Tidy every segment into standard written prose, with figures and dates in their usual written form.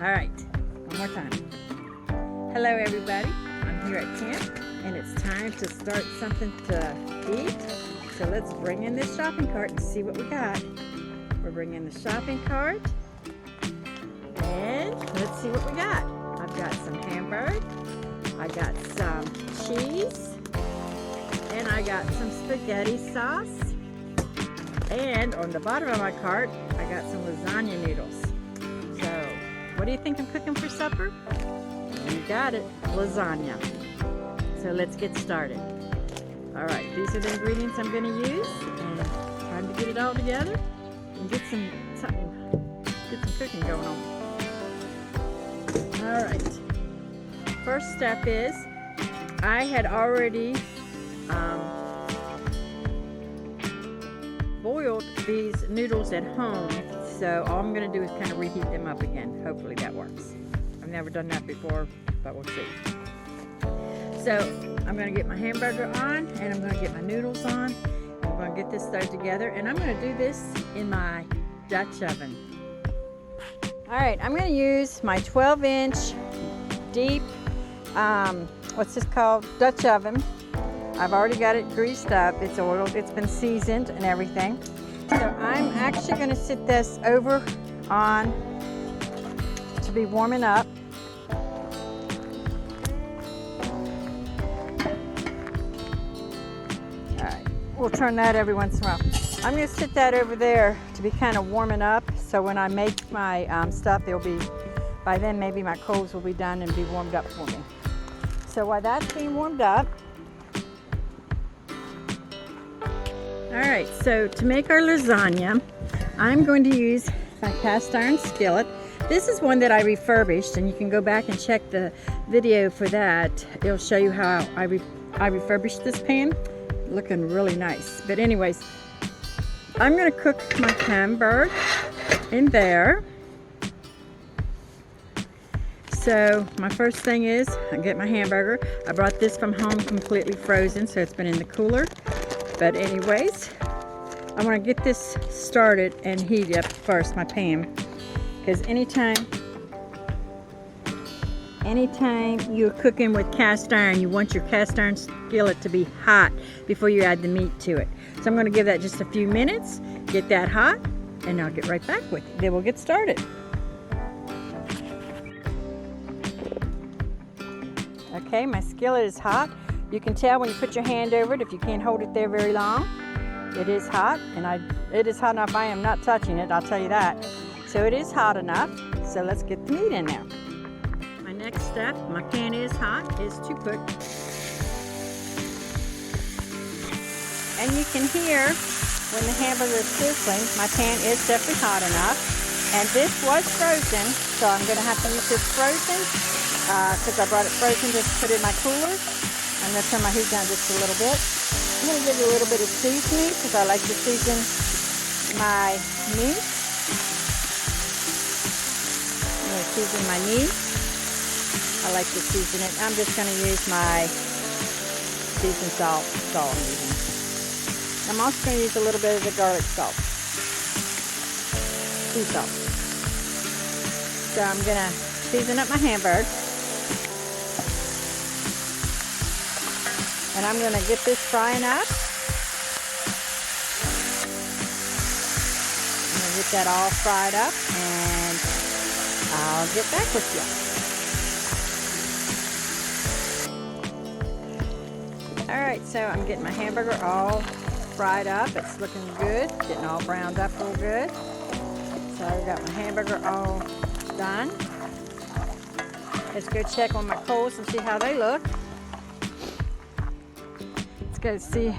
All right, one more time. Hello everybody, I'm here at camp and it's time to start something to eat. So let's bring in this shopping cart and see what we got. We're bringing the shopping cart and let's see what we got. I've got some hamburger, I got some cheese, and I got some spaghetti sauce. And on the bottom of my cart, I got some lasagna noodles. So, what do you think I'm cooking for supper? You got it, lasagna. So let's get started. All right, these are the ingredients I'm gonna use, and time to get it all together and get some cooking going on. All right, first step is, I had already boiled these noodles at home, so all I'm going to do is kind of reheat them up again. Hopefully that works. I've never done that before, but we'll see. So I'm going to get my hamburger on, and I'm going to get my noodles on, and we're going to get this started together, and I'm going to do this in my Dutch oven. All right, I'm going to use my 12-inch deep, what's this called? Dutch oven. I've already got it greased up, it's oiled, it's been seasoned and everything. So I'm actually going to sit this over on to be warming up. Alright, we'll turn that every once in a while. I'm going to sit that over there to be kind of warming up, so when I make my stuff, they'll be, by then maybe my coals will be done and be warmed up for me. So while that's being warmed up, all right, so to make our lasagna, I'm going to use my cast iron skillet. This is one that I refurbished, and you can go back and check the video for that. It'll show you how I refurbished this pan. Looking really nice. But anyways, I'm going to cook my hamburger in there. So my first thing is, I get my hamburger. I brought this from home completely frozen, so it's been in the cooler. But anyways, I want to get this started and heat up first my pan, because anytime you're cooking with cast iron, you want your cast iron skillet to be hot before you add the meat to it. So I'm going to give that just a few minutes, get that hot, and I'll get right back with you. Then we'll get started. Okay, my skillet is hot. You can tell when you put your hand over it if you can't hold it there very long. It is hot, and it is hot enough. I am not touching it, I'll tell you that. So it is hot enough, so let's get the meat in there. My next step, my pan is hot, is to put, and you can hear when the hamburger is sizzling, my pan is definitely hot enough. And this was frozen, so I'm going to have to use this frozen, because I brought it frozen to put in my cooler. I'm going to turn my heat down just a little bit. I'm going to give it a little bit of seasoning because I like to season my meat. I'm going to season my meat. I like to season it. I'm just going to use my seasoned salt. That's all I'm using. I'm also going to use a little bit of the garlic salt. Sea salt. So I'm going to season up my hamburger. And I'm going to get this frying up. I'm going to get that all fried up, and I'll get back with you. All right, so I'm getting my hamburger all fried up. It's looking good, getting all browned up real good. So I've got my hamburger all done. Let's go check on my coals and see how they look. Go see.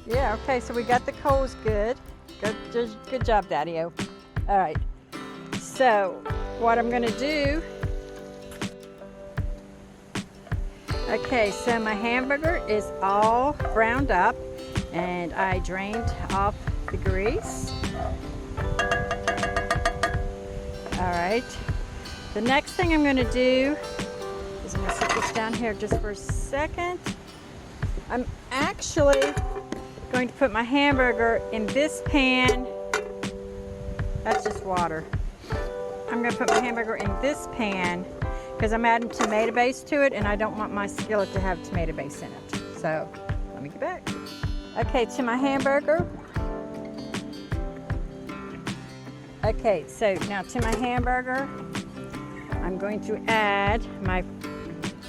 Yeah, okay, so we got the coals good. Good job, Daddy-O. All right, so what I'm gonna do, okay, so my hamburger is all browned up, and I drained off the grease. All right, the next thing I'm gonna do is I'm going to set this down here just for a second. I'm actually going to put my hamburger in this pan. That's just water. I'm gonna put my hamburger in this pan because I'm adding tomato base to it and I don't want my skillet to have tomato base in it. So let me get back. Okay, to my hamburger. Okay, so now to my hamburger, I'm going to add my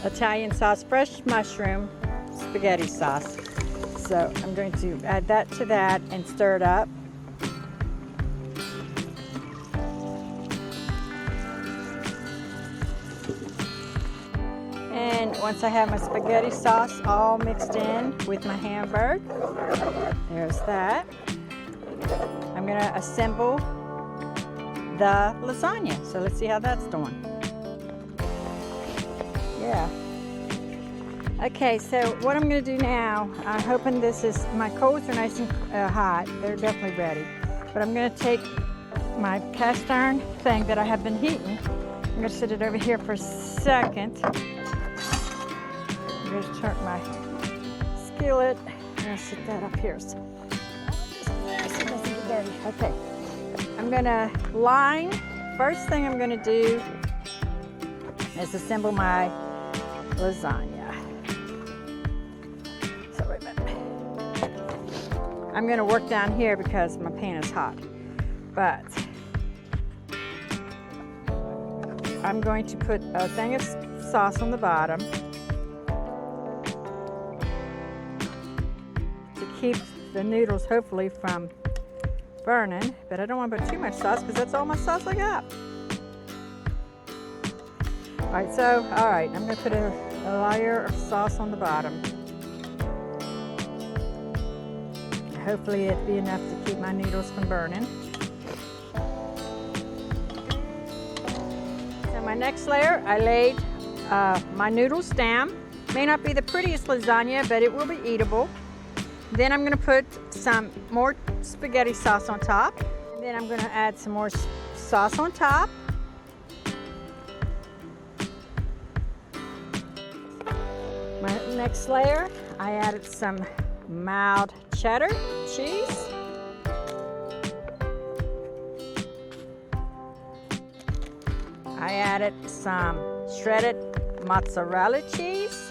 Italian sauce, fresh mushroom spaghetti sauce. So I'm going to add that to that and stir it up. And once I have my spaghetti sauce all mixed in with my hamburger, there's that. I'm gonna assemble the lasagna. So let's see how that's doing. Yeah. Okay, so what I'm gonna do now, I'm hoping my coals are nice and hot. They're definitely ready. But I'm gonna take my cast iron thing that I have been heating. I'm gonna set it over here for a second. I'm gonna turn my skillet. I'm gonna set that up here so it doesn't get dirty. Okay. I'm gonna line. First thing I'm gonna do is assemble my lasagna. So wait a minute. I'm gonna work down here because my pan is hot. But I'm going to put a thing of sauce on the bottom to keep the noodles hopefully from burning, but I don't want to put too much sauce because that's all my sauce I got. All right, I'm going to put a layer of sauce on the bottom. Hopefully it'll be enough to keep my noodles from burning. So my next layer, I laid my noodles down. May not be the prettiest lasagna, but it will be eatable. Then I'm going to put some more spaghetti sauce on top. And then I'm going to add some more sauce on top. My next layer, I added some mild cheddar cheese. I added some shredded mozzarella cheese.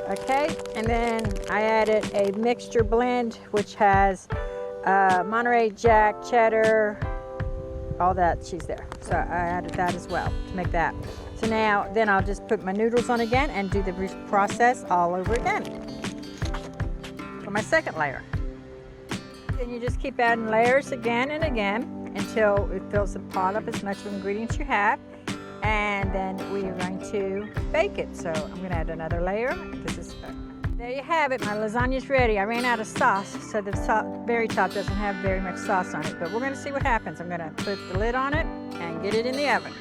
Okay, and then I added a mixture blend which has Monterey Jack, cheddar, all that cheese there. So I added that as well to make that. So now, then I'll just put my noodles on again and do the process all over again for my second layer. Then you just keep adding layers again and again until it fills the pot up as much of ingredients you have. And then we are going to bake it. So I'm going to add another layer. There you have it. My lasagna's ready. I ran out of sauce, so the very top doesn't have very much sauce on it. But we're going to see what happens. I'm going to put the lid on it and get it in the oven.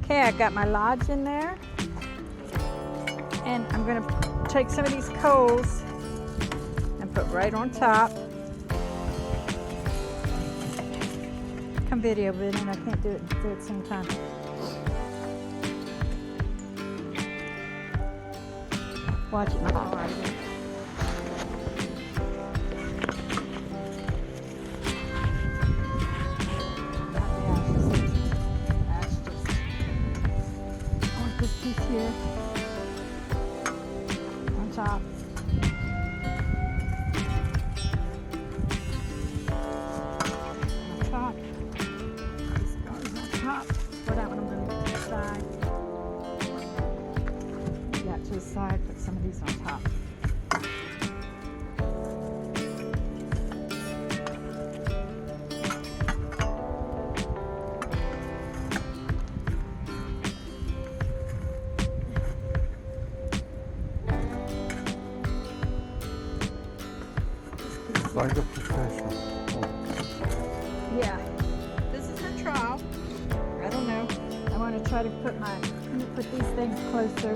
Okay, I got my lodge in there. And I'm going to take some of these coals and put right on top. Come video with it, and I can't do it at the same time. Watch it now. All right. I want this piece here on top. For that one, I'm going to put to the side. That to the side, put some of these on top. Like a professional. Yeah, this is a trial. I don't know. I want to try to put these things closer.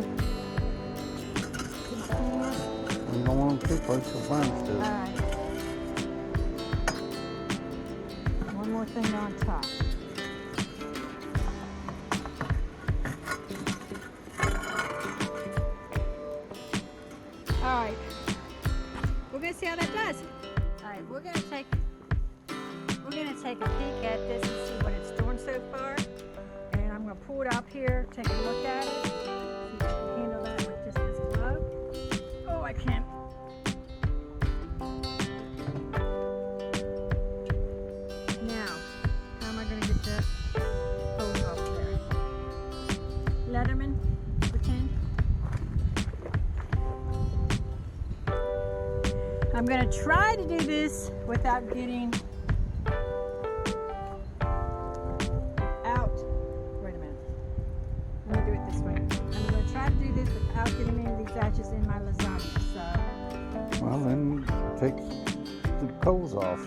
You don't want them too close to the burn still. All right. One more thing on top. see how that does. All right, we're gonna take a peek at this and see what it's doing so far. And I'm gonna pull it up here, take a look at it, see if I can handle that with just this glove. Oh, I can't. Now, how am I gonna get that hose off there? Leatherman, pretend. I'm gonna try to do this without getting out. Wait a minute. Let me do it this way. I'm gonna try to do this without getting any of these ashes in my lasagna. So, Well, then take the coals off.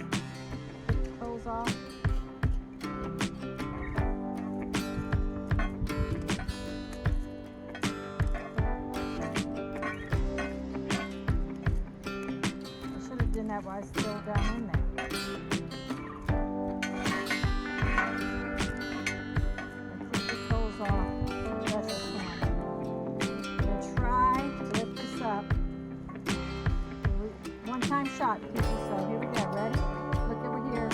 take the coals off. I should have done that while it's still down in there. Take the coals off as best I can. I'm gonna try to lift this up. One-time shot, people. So here we go. Ready? Look over here.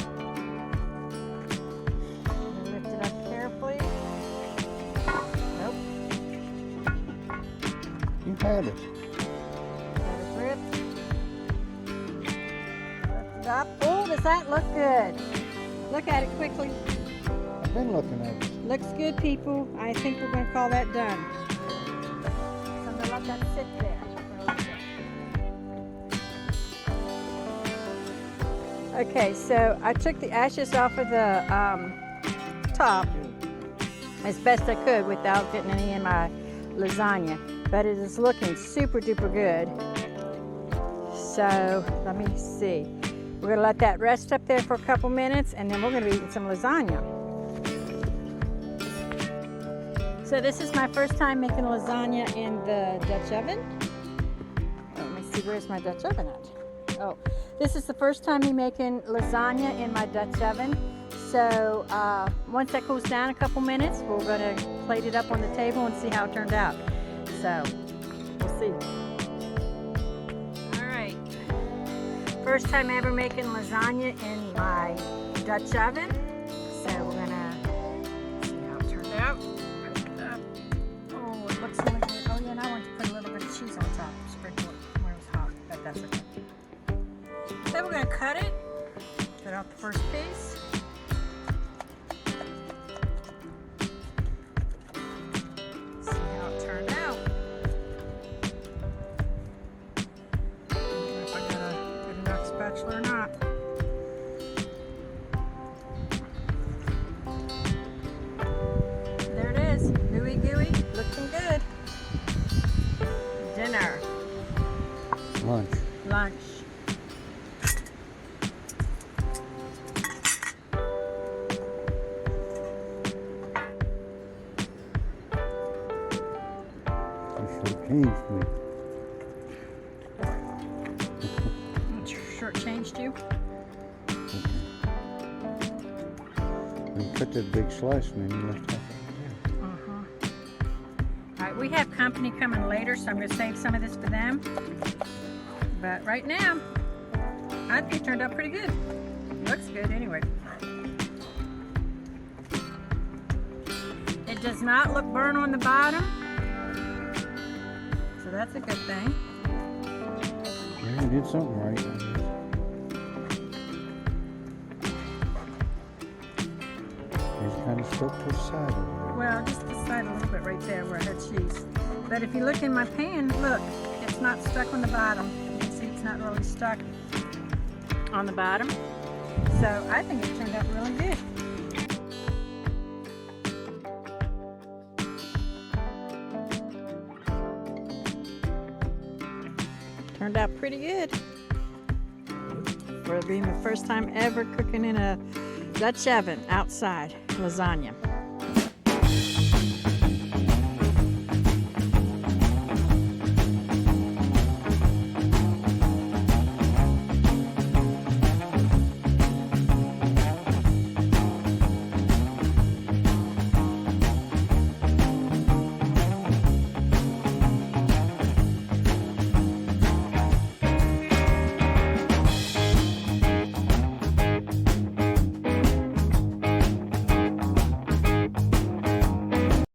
I'm gonna lift it up carefully. Nope. You had it. Let it grip. Lift it up. Oh, does that look good? Look at it quickly. I've been looking at it. Looks good, people. I think we're going to call that done. So I'm going to let that sit there for a little bit. Okay, so I took the ashes off of the top as best I could without getting any in my lasagna, but it is looking super duper good. So let me see. We're going to let that rest up there for a couple minutes, and then we're going to be eating some lasagna. So this is my first time making lasagna in the Dutch oven. Let me see, where's my Dutch oven at? Oh, this is the first time me making lasagna in my Dutch oven. So once that cools down a couple minutes, we're going to plate it up on the table and see how it turned out. So we'll see. All right. First time ever making lasagna in my Dutch oven. So we're going to see how it turned out. Oh, it looks really good. Oh yeah, and I want to put a little bit of cheese on top. Sprinkle it when it was hot, but that's okay. Then we're going to cut it. Cut out the first piece. See how it turned out. I don't know if I got a good enough spatula or not. There it is. Gooey gooey. Looking good. Dinner. Lunch. Lunch. You should have changed me. Shortchanged you? You cut that big slice and then you left half of it All right, we have company coming later, so I'm going to save some of this for them. But right now, I think it turned out pretty good. Looks good anyway. It does not look burnt on the bottom, so that's a good thing. Yeah, you did something right. It's kind of stuck to the side over there. Well, just the side a little bit right there where I had cheese. But if you look in my pan, look, it's not stuck on the bottom. You can see it's not really stuck on the bottom. So I think it turned out really good. Turned out pretty good. For being the first time ever cooking in a Dutch oven outside lasagna.